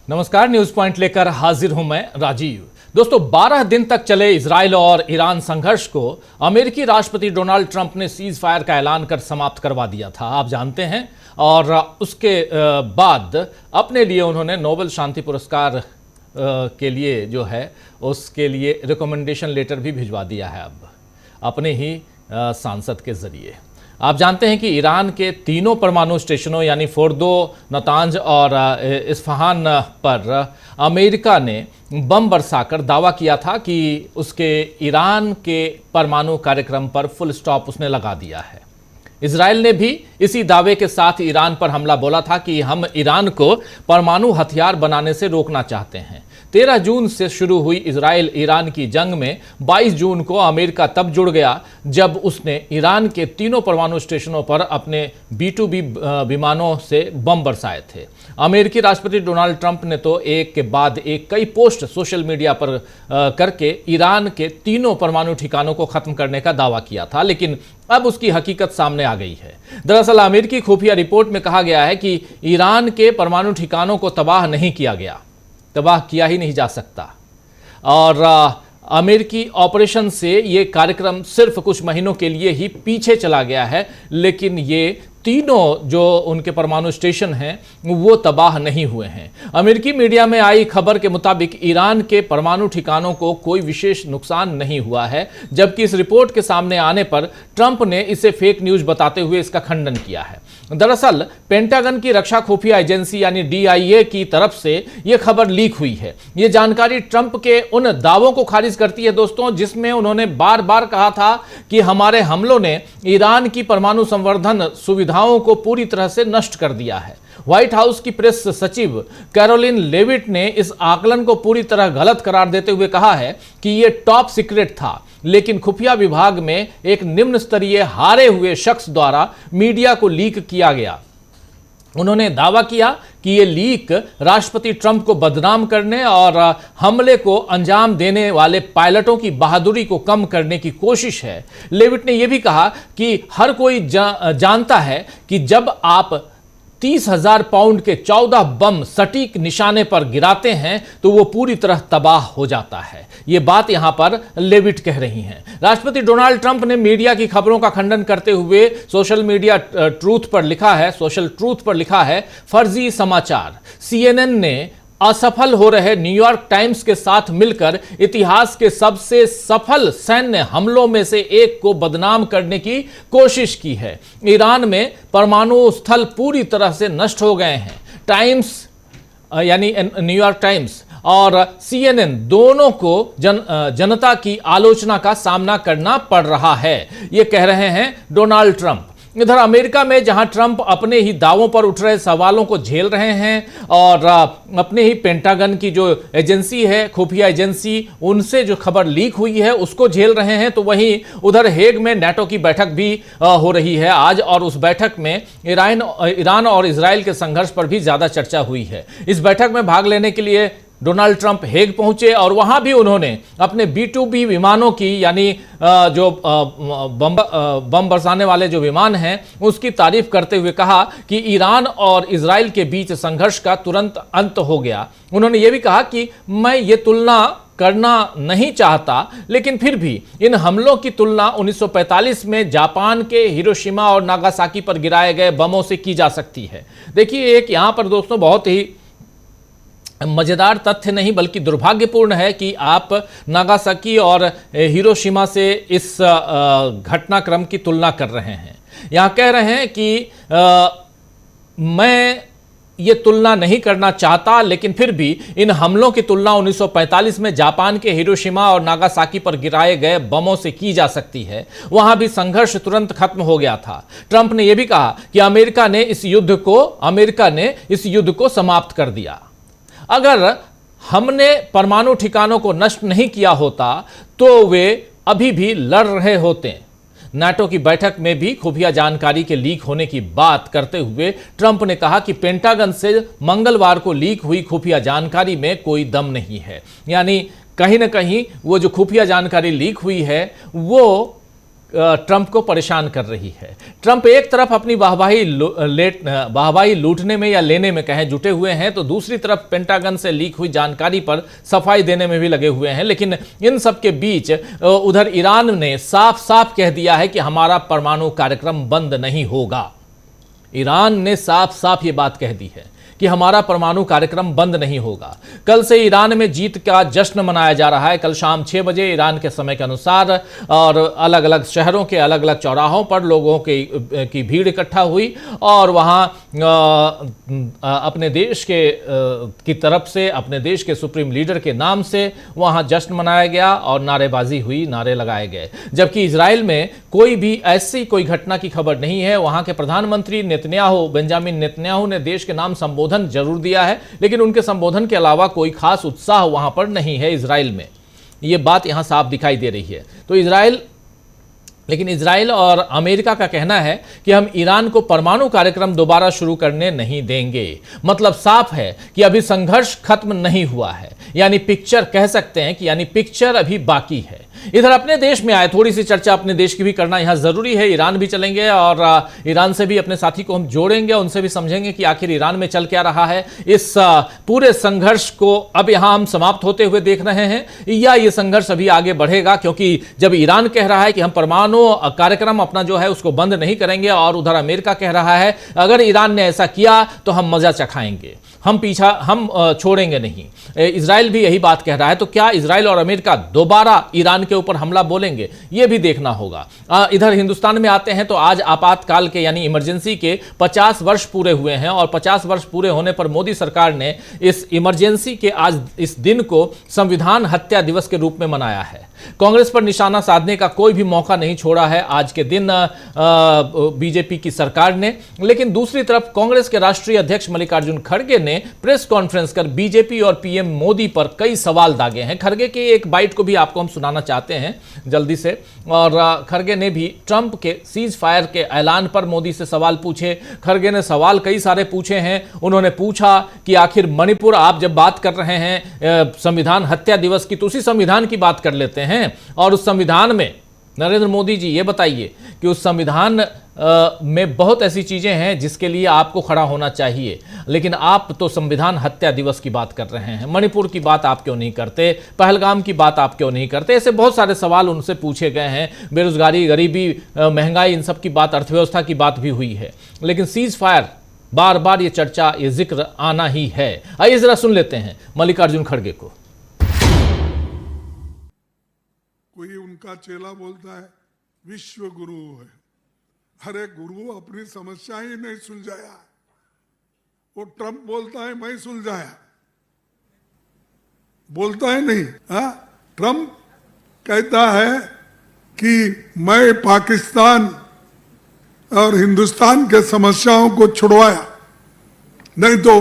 नमस्कार, news point लेकर हाजिर हूं मैं राजीव। दोस्तों, 12 दिन तक चले इजराइल और ईरान संघर्ष को अमेरिकी राष्ट्रपति डोनाल्ड ट्रंप ने सीज फायर का ऐलान कर समाप्त करवा दिया था, आप जानते हैं। और उसके बाद अपने लिए उन्होंने नोबेल शांति पुरस्कार के लिए जो है उसके लिए रिकमेंडेशन लेटर भी भिजवा दिया है अब अपने ही सांसद के जरिए। आप जानते हैं कि ईरान के तीनों परमाणु स्टेशनों यानी फोर्दो, नतांज और इस्फहान पर अमेरिका ने बम बरसाकर दावा किया था कि उसके ईरान के परमाणु कार्यक्रम पर फुल स्टॉप उसने लगा दिया है। इजराइल ने भी इसी दावे के साथ ईरान पर हमला बोला था कि हम ईरान को परमाणु हथियार बनाने से रोकना चाहते हैं। 13 जून से शुरू हुई इजराइल ईरान की जंग में 22 जून को अमेरिका तब जुड़ गया जब उसने ईरान के तीनों परमाणु स्टेशनों पर अपने B-2B विमानों से बम बरसाए थे। अमेरिकी राष्ट्रपति डोनाल्ड ट्रंप ने तो एक के बाद एक कई पोस्ट सोशल मीडिया पर करके ईरान के तीनों परमाणु ठिकानों को खत्म करने का दावा किया था, लेकिन अब उसकी हकीकत सामने आ गई है। दरअसल अमेरिकी खुफिया रिपोर्ट में कहा गया है कि ईरान के परमाणु ठिकानों को तबाह नहीं किया गया, तबाह किया ही नहीं जा सकता। और अमेरिकी ऑपरेशन से ये कार्यक्रम सिर्फ कुछ महीनों के लिए ही पीछे चला गया है, लेकिन ये तीनों जो उनके परमाणु स्टेशन हैं वो तबाह नहीं हुए हैं। अमेरिकी मीडिया में आई खबर के मुताबिक ईरान के परमाणु ठिकानों को कोई विशेष नुकसान नहीं हुआ है, जबकि इस रिपोर्ट के सामने आने पर ट्रंप ने इसे फेक न्यूज बताते हुए इसका खंडन किया है। दरअसल पेंटागन की रक्षा खुफिया एजेंसी यानी DIA की तरफ से यह खबर लीक हुई है। यह जानकारी ट्रंप के उन दावों को खारिज करती है दोस्तों, जिसमें उन्होंने बार बार कहा था कि हमारे हमलों ने ईरान की परमाणु संवर्धन सुविधाओं को पूरी तरह से नष्ट कर दिया है। व्हाइट हाउस की प्रेस सचिव कैरोलिन लेविट ने इस आकलन को पूरी तरह गलत करार देते हुए कहा है कि यह टॉप सीक्रेट था, लेकिन खुफिया विभाग में एक निम्न स्तरीय हारे हुए शख्स द्वारा मीडिया को लीक किया गया। उन्होंने दावा किया कि यह लीक राष्ट्रपति ट्रंप को बदनाम करने और हमले को अंजाम देने वाले पायलटों की बहादुरी को कम करने की कोशिश है। लेविट ने यह भी कहा कि हर कोई जानता है कि जब आप 30,000 पाउंड के 14 बम सटीक निशाने पर गिराते हैं तो वो पूरी तरह तबाह हो जाता है। ये बात यहां पर लेविट कह रही हैं। राष्ट्रपति डोनाल्ड ट्रंप ने मीडिया की खबरों का खंडन करते हुए सोशल ट्रूथ पर लिखा है फर्जी समाचार। CNN ने असफल हो रहे न्यूयॉर्क टाइम्स के साथ मिलकर इतिहास के सबसे सफल सैन्य हमलों में से एक को बदनाम करने की कोशिश की है। ईरान में परमाणु स्थल पूरी तरह से नष्ट हो गए हैं। टाइम्स यानी न्यूयॉर्क टाइम्स और CNN दोनों को जनता की आलोचना का सामना करना पड़ रहा है, ये कह रहे हैं डोनाल्ड ट्रंप। इधर अमेरिका में जहां ट्रंप अपने ही दावों पर उठ रहे सवालों को झेल रहे हैं और अपने ही पेंटागन की जो एजेंसी है, खुफिया एजेंसी, उनसे जो खबर लीक हुई है उसको झेल रहे हैं, तो वहीं उधर हेग में नाटो की बैठक भी हो रही है आज, और उस बैठक में ईरान और इजराइल के संघर्ष पर भी ज्यादा चर्चा हुई है। इस बैठक में भाग लेने के लिए डोनाल्ड ट्रंप हेग पहुंचे और वहां भी उन्होंने अपने B-2B विमानों की यानी जो बम बरसाने वाले जो विमान हैं उसकी तारीफ करते हुए कहा कि ईरान और इजराइल के बीच संघर्ष का तुरंत अंत हो गया। उन्होंने ये भी कहा कि मैं ये तुलना करना नहीं चाहता, लेकिन फिर भी इन हमलों की तुलना 1945 में जापान के हिरोशिमा और नागासाकी पर गिराए गए बमों से की जा सकती है। देखिए, एक यहां पर दोस्तों बहुत ही मजेदार तथ्य नहीं बल्कि दुर्भाग्यपूर्ण है कि आप नागासाकी और हिरोशिमा से इस घटनाक्रम की तुलना कर रहे हैं। यहां कह रहे हैं कि मैं ये तुलना नहीं करना चाहता, लेकिन फिर भी इन हमलों की तुलना 1945 में जापान के हिरोशिमा और नागासाकी पर गिराए गए बमों से की जा सकती है। वहां भी संघर्ष तुरंत खत्म हो गया था। ट्रंप ने यह भी कहा कि अमेरिका ने इस युद्ध को समाप्त कर दिया। अगर हमने परमाणु ठिकानों को नष्ट नहीं किया होता तो वे अभी भी लड़ रहे होते। नाटो की बैठक में भी खुफिया जानकारी के लीक होने की बात करते हुए ट्रंप ने कहा कि पेंटागन से मंगलवार को लीक हुई खुफिया जानकारी में कोई दम नहीं है। यानी कहीं ना कहीं वो जो खुफिया जानकारी लीक हुई है वो ट्रंप को परेशान कर रही है। ट्रंप एक तरफ अपनी वाहवाही लूटने में या लेने में कहें जुटे हुए हैं, तो दूसरी तरफ पेंटागन से लीक हुई जानकारी पर सफाई देने में भी लगे हुए हैं। लेकिन इन सब के बीच उधर ईरान ने साफ साफ कह दिया है कि हमारा परमाणु कार्यक्रम बंद नहीं होगा। ईरान ने साफ साफ ये बात कह दी है कि हमारा परमाणु कार्यक्रम बंद नहीं होगा। कल से ईरान में जीत का जश्न मनाया जा रहा है। कल शाम 6 बजे ईरान के समय के अनुसार और अलग अलग शहरों के अलग अलग चौराहों पर लोगों की भीड़ इकट्ठा हुई और वहां अपने देश की तरफ से, अपने देश के सुप्रीम लीडर के नाम से वहां जश्न मनाया गया और नारेबाजी हुई, नारे लगाए गए। जबकि इजराइल में कोई भी ऐसी कोई घटना की खबर नहीं है। वहां के प्रधानमंत्री बेंजामिन नेतन्याहू ने देश के नाम संबोधन जरूर दिया है, लेकिन उनके संबोधन के अलावा कोई खास उत्साह वहां पर नहीं है इजराइल में। यह बात यहां साफ दिखाई दे रही है। तो लेकिन इजराइल और अमेरिका का कहना है कि हम ईरान को परमाणु कार्यक्रम दोबारा शुरू करने नहीं देंगे। मतलब साफ है कि अभी संघर्ष खत्म नहीं हुआ है, यानी पिक्चर कह सकते हैं कि पिक्चर अभी बाकी है। इधर अपने देश में आए, थोड़ी सी चर्चा अपने देश की भी करना यहां जरूरी है। ईरान भी चलेंगे और ईरान से भी अपने साथी को हम जोड़ेंगे, उनसे भी समझेंगे कि आखिर ईरान में चल क्या रहा है। इस पूरे संघर्ष को अब यहां हम समाप्त होते हुए देख रहे हैं या ये संघर्ष अभी आगे बढ़ेगा, क्योंकि जब ईरान कह रहा है कि हम परमाणु कार्यक्रम अपना जो है उसको बंद नहीं करेंगे और उधर अमेरिका कह रहा है अगर ईरान ने ऐसा किया तो हम मजा चखाएंगे, हम छोड़ेंगे नहीं। इजराइल भी यही बात कह रहा है। तो क्या इजराइल और अमेरिका दोबारा ईरान के ऊपर हमला बोलेंगे, यह भी देखना होगा। इधर हिंदुस्तान में आते हैं तो आज आपातकाल के यानी इमरजेंसी के 50 वर्ष पूरे हुए हैं और 50 वर्ष पूरे होने पर मोदी सरकार ने इस इमरजेंसी के आज इस दिन को संविधान हत्या दिवस के रूप में मनाया है। कांग्रेस पर निशाना साधने का कोई भी मौका नहीं छोड़ा है आज के दिन बीजेपी की सरकार ने। लेकिन दूसरी तरफ कांग्रेस के राष्ट्रीय अध्यक्ष मल्लिकार्जुन खड़गे ने प्रेस कॉन्फ्रेंस कर बीजेपी और पीएम मोदी पर कई सवाल दागे हैं। खड़गे की एक बाइट को भी आपको हम सुनाना चाहते हैं जल्दी से। और खड़गे ने भी ट्रंप के सीज फायर के ऐलान पर मोदी से सवाल पूछे। खड़गे ने सवाल कई सारे पूछे हैं। उन्होंने पूछा कि आखिर मणिपुर, आप जब बात कर रहे हैं संविधान हत्या दिवस की, तो उसी संविधान की बात कर लेते हैं। और उस संविधान में नरेंद्र मोदी जी ये बताइए कि उस संविधान में बहुत ऐसी चीजें हैं जिसके लिए आपको खड़ा होना चाहिए, लेकिन आप तो संविधान हत्या दिवस की बात कर रहे हैं। मणिपुर की बात आप क्यों नहीं करते, पहलगाम की बात आप क्यों नहीं करते। ऐसे बहुत सारे सवाल उनसे पूछे गए हैं। बेरोजगारी, गरीबी, महंगाई, इन सब की बात, अर्थव्यवस्था की बात भी हुई है। लेकिन सीज फायर, बार बार ये चर्चा, ये जिक्र आना ही है। आइए जरा सुन लेते हैं मल्लिकार्जुन खड़गे को। कोई उनका चेला बोलता है विश्व गुरु है। अरे गुरु अपनी समस्या ही नहीं सुलझाया, वो ट्रंप बोलता है मैं सुलझाया, बोलता है नहीं। ट्रंप कहता है कि मैं पाकिस्तान और हिंदुस्तान के समस्याओं को छुड़वाया, नहीं तो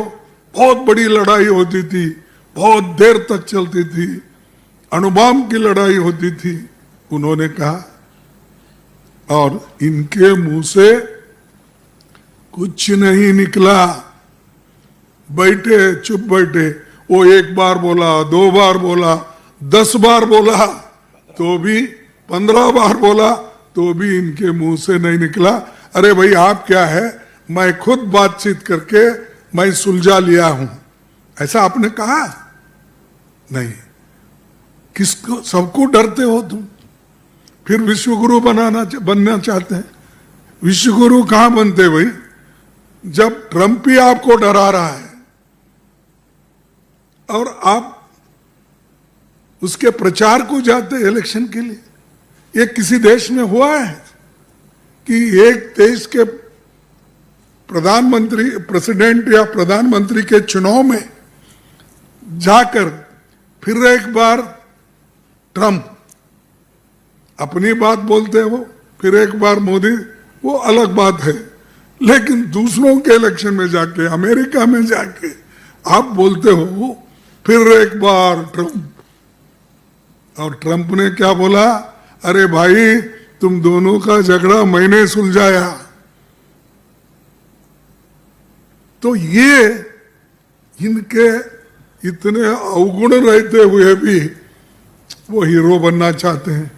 बहुत बड़ी लड़ाई होती थी, बहुत देर तक चलती थी, अणुबॉम्ब की लड़ाई होती थी, उन्होंने कहा। और इनके मुंह से कुछ नहीं निकला, बैठे चुप बैठे। वो एक बार बोला, 2 बार बोला, 10 बार बोला, तो भी 15 बार बोला, तो भी इनके मुंह से नहीं निकला। अरे भाई आप क्या है, मैं खुद बातचीत करके मैं सुलझा लिया हूं, ऐसा आपने कहा नहीं। किसको, सबको डरते हो तुम, फिर विश्वगुरु बनना चाहते हैं। विश्वगुरु कहां बनते भाई, जब ट्रंप ही आपको डरा रहा है और आप उसके प्रचार को जाते इलेक्शन के लिए। ये किसी देश में हुआ है कि एक देश के प्रधानमंत्री, प्रेसिडेंट या प्रधानमंत्री के चुनाव में जाकर फिर एक बार ट्रंप अपनी बात बोलते हो, फिर एक बार मोदी, वो अलग बात है। लेकिन दूसरों के इलेक्शन में जाके, अमेरिका में जाके आप बोलते हो फिर एक बार ट्रंप। और ट्रंप ने क्या बोला, अरे भाई तुम दोनों का झगड़ा मैंने सुलझाया। तो ये इनके इतने अवगुण रहते हुए भी वो हीरो बनना चाहते हैं।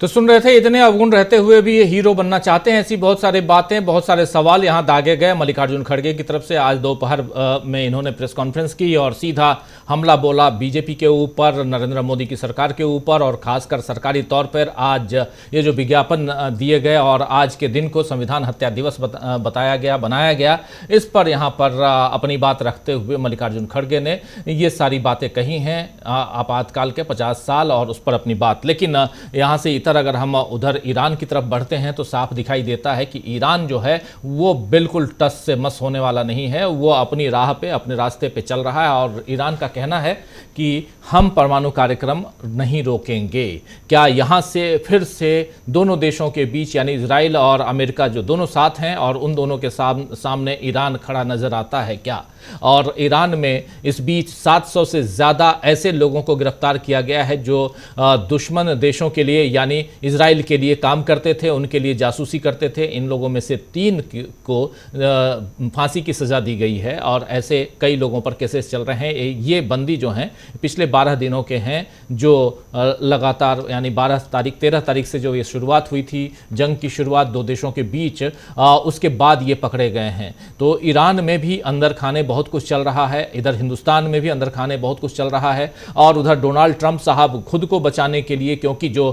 तो सुन रहे थे, इतने अवगुण रहते हुए भी ये हीरो बनना चाहते हैं, ऐसी बहुत सारी बातें, बहुत सारे सवाल यहाँ दागे गए मल्लिकार्जुन खड़गे की तरफ से। आज दोपहर में इन्होंने प्रेस कॉन्फ्रेंस की और सीधा हमला बोला बीजेपी के ऊपर, नरेंद्र मोदी की सरकार के ऊपर, और खासकर सरकारी तौर पर आज ये जो विज्ञापन दिए गए और आज के दिन को संविधान हत्या दिवस बताया गया, बनाया गया, इस पर यहाँ पर अपनी बात रखते हुए मल्लिकार्जुन खड़गे ने ये सारी बातें कही हैं, आपातकाल के 50 साल और उस पर अपनी बात। लेकिन यहाँ से इतर अगर हम उधर ईरान की तरफ बढ़ते हैं तो साफ दिखाई देता है कि ईरान जो है वो बिल्कुल टस से मस होने वाला नहीं है, वो अपनी राह पे, अपने रास्ते पे चल रहा है। और ईरान का कहना है कि हम परमाणु कार्यक्रम नहीं रोकेंगे। क्या यहाँ से फिर से दोनों देशों के बीच, यानी इजराइल और अमेरिका जो दोनों साथ हैं, और उन दोनों के सामने ईरान खड़ा नजर आता है क्या? और ईरान में इस बीच 700 से ज़्यादा ऐसे लोगों को गिरफ्तार किया गया है जो दुश्मन देशों के लिए, यानी इजराइल के लिए काम करते थे, उनके लिए जासूसी करते थे। इन लोगों में से 3 को फांसी की सज़ा दी गई है और ऐसे कई लोगों पर केसेस चल रहे हैं। ये बंदी जो हैं पिछले 12 दिनों के हैं, जो लगातार, यानी 13 तारीख से जो ये शुरुआत हुई थी, जंग की शुरुआत 2 देशों के बीच, उसके बाद ये पकड़े गए हैं। तो ईरान में भी अंदर खाने बहुत कुछ चल रहा है, इधर हिंदुस्तान में भी अंदर खाने बहुत कुछ चल रहा है, और उधर डोनाल्ड ट्रंप साहब खुद को बचाने के लिए, क्योंकि जो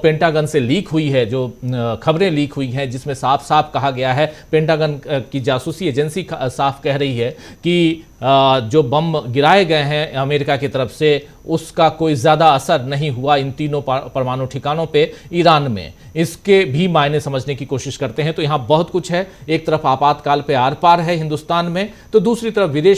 पेंटागन से लीक हुई है, जो खबरें लीक हुई हैं जिसमें साफ साफ कहा गया है, पेंटागन की जासूसी एजेंसी साफ कह रही है कि जो बम गिराए गए हैं अमेरिका की तरफ से, उसका कोई ज़्यादा असर नहीं हुआ इन तीनों परमाणु ठिकानों पे ईरान में। इसके भी मायने समझने की कोशिश करते हैं। तो यहाँ बहुत कुछ है, एक तरफ आपातकाल पे आर पार है हिंदुस्तान में, तो दूसरी तरफ विदेश